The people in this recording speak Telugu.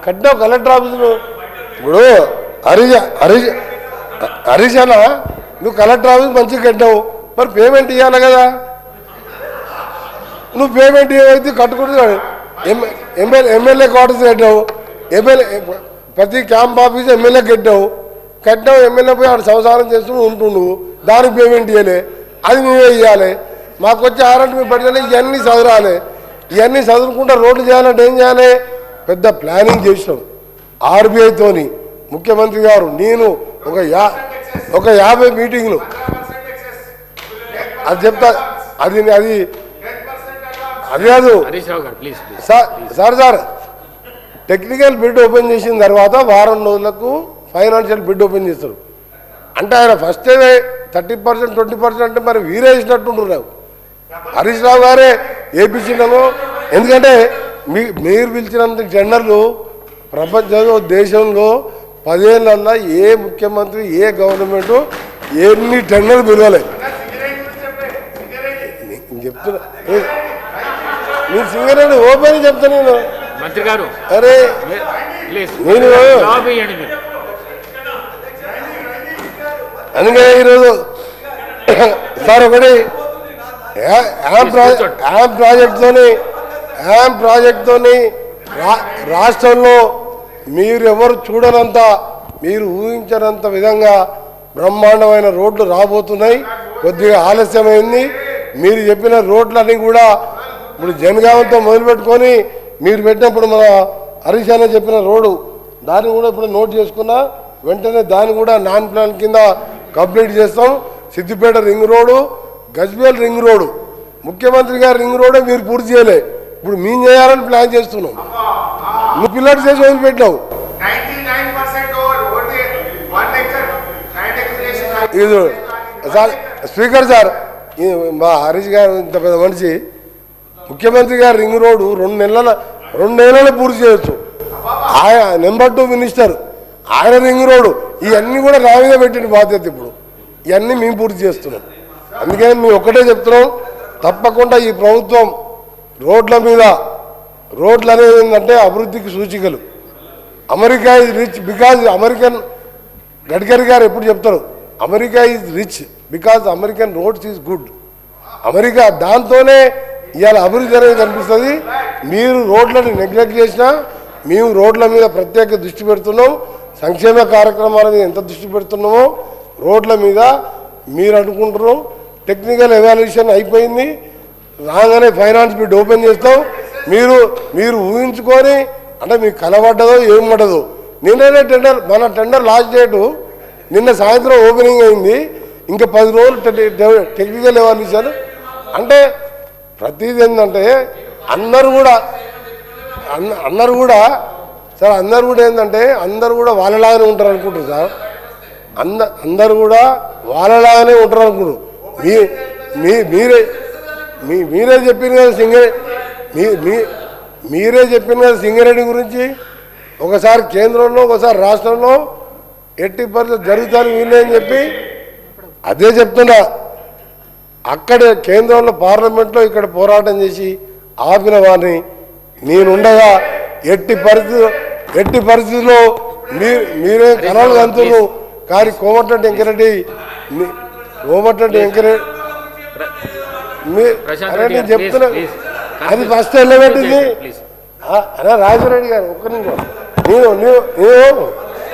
కట్టావు కలెక్టర్ ఆఫీసులో. ఇప్పుడు హరీష్ అన్న నువ్వు కలెక్టర్ ఆఫీస్ మంచిగా కట్టావు, మరి పేమెంట్ ఇవ్వాలి కదా. నువ్వు పేమెంట్ ఏమైతే కట్టుకుంటున్నాడు. ఎమ్మెల్యే క్వార్టర్స్ కట్టావు, ప్రతి క్యాంప్ ఆఫీస్ ఎమ్మెల్యే కట్టావు. ఎమ్మెల్యే పోయి ఆడ సంసారం చేస్తూ ఉంటుండు, దానికి పేమెంట్ ఇవ్వలే, అది మేమే ఇవ్వాలి. మాకు వచ్చి ఆరంటే మేము పడితే ఇవన్నీ చదవాలి. ఇవన్నీ చదువుకుంటా రోడ్లు చేయాలంటే ఏం చేయాలి? పెద్ద ప్లానింగ్ చేసినాం ఆర్బీఐతోని. ముఖ్యమంత్రి గారు నేను ఒక 50 మీటింగ్లు అది చెప్తా. అది కాదు సార్ టెక్నికల్ బిడ్ ఓపెన్ చేసిన తర్వాత వారం రోజులకు ఫైనాన్షియల్ బిడ్ ఓపెన్ చేస్తారు. అంటే ఆయన ఫస్ట్ 30% 20% అంటే మరి వీరే ఇచ్చినట్టుంటున్నారు. హరీష్ రావు గారే వేయించినాము. ఎందుకంటే మీరు పిలిచినంత టెండర్లు ప్రపంచంలో దేశంలో 10 ఏళ్ళల్లో ఏ ముఖ్యమంత్రి ఏ గవర్నమెంట్ ఎన్ని టెండర్లు పిలవలే. చెప్తున్నా మీరు సింగరేణి ఓపెన్ చెప్తా నేను. మంత్రి గారు అరే నేను అందుకే ఈరోజు సార్ ఒకటి యామ్ ప్రాజెక్ట్తోని రాష్ట్రంలో మీరు ఎవరు చూడనంత, మీరు ఊహించనంత విధంగా బ్రహ్మాండమైన రోడ్లు రాబోతున్నాయి. కొద్దిగా ఆలస్యమైంది. మీరు చెప్పిన రోడ్లన్నీ కూడా ఇప్పుడు జనగామంతో మొదలుపెట్టుకొని మీరు పెట్టినప్పుడు మన హరీష్ అన్న చెప్పిన రోడ్డు దాన్ని కూడా ఇప్పుడు నోట్ చేసుకున్నా. వెంటనే దాన్ని కూడా నాన్ ప్లాన్ కింద కంప్లీట్ చేస్తాం. Siddipet ring road, Gajwel ring road, ముఖ్యమంత్రి గారు రింగ్ రోడ్డే మీరు పూర్తి చేయలే. ఇప్పుడు మేము చేయాలని ప్లాన్ చేస్తున్నాం. నువ్వు పిల్లలు చేసి వదిలిపెట్టావు. ఇది సార్ స్పీకర్ సార్, మా హరీష్ గారు ఇంత పెద్ద మనిషి, ముఖ్యమంత్రి గారు రింగ్ రోడ్డు 2 నెలలు పూర్తి చేయొచ్చు. ఆయన నెంబర్ 2 మినిస్టర్, ఆయన రింగ్ రోడ్డు ఇవన్నీ కూడా నా మీద పెట్టిన బాధ్యత. ఇప్పుడు ఇవన్నీ మేము పూర్తి చేస్తున్నాం. అందుకని మేము ఒక్కటే చెప్తున్నాం, తప్పకుండా ఈ ప్రభుత్వం రోడ్లు అనేది ఏంటంటే అభివృద్ధికి సూచికలు. America is rich because Gadkari గారు ఎప్పుడు చెప్తారు, America is rich because American roads is good. America దాంతోనే ఇవాళ అభివృద్ధి అనేది కనిపిస్తుంది. మీరు రోడ్లను నెగ్లెక్ట్ చేసినా మేము రోడ్ల మీద ప్రత్యేక దృష్టి పెడుతున్నాం. సంక్షేమ కార్యక్రమాల మీద ఎంత దృష్టి పెడుతున్నామో రోడ్ల మీద మీరు అనుకుంటున్నాం. టెక్నికల్ ఎవాల్యుయేషన్ అయిపోయింది, రాగానే ఫైనాన్స్ బిడ్ ఓపెన్ చేస్తాం. మీరు ఊహించుకొని అంటే మీకు కలబడ్డదో ఏం పడ్డదో. నిన్ననే మన టెండర్ లాస్ట్ డేటు నిన్న సాయంత్రం ఓపెనింగ్ అయింది. ఇంకా 10 రోజులు టెక్నికల్ ఎవాల్యుయేషన్. అంటే ప్రతిదీ ఏంటంటే అందరూ కూడా సార్ అందరు కూడా ఏంటంటే అందరూ కూడా వాళ్ళలాగానే ఉంటారు అనుకుంటారు సార్. అందరు కూడా వాళ్ళలాగానే ఉంటారు అనుకుంటారు. మీరే చెప్పింది కదా సింగరేణి గురించి. ఒకసారి కేంద్రంలో ఒకసారి రాష్ట్రంలో 80% జరుగుతాను వీళ్ళే అని చెప్పి అదే చెప్తున్నా. అక్కడ కేంద్రంలో పార్లమెంట్లో ఇక్కడ పోరాటం చేసి ఆపిన వారిని నేనుండగా ఎట్టి పరిస్థితుల్లో మీరే కలలు కంతులు. కానీ కోమటిరెడ్డి వెంకరెడ్డి నేను చెప్తున్నా, అది ఫస్ట్ వెళ్ళబెట్టింది రాజశేఖర రెడ్డి గారు. ఒక్క నిమిషం, నేను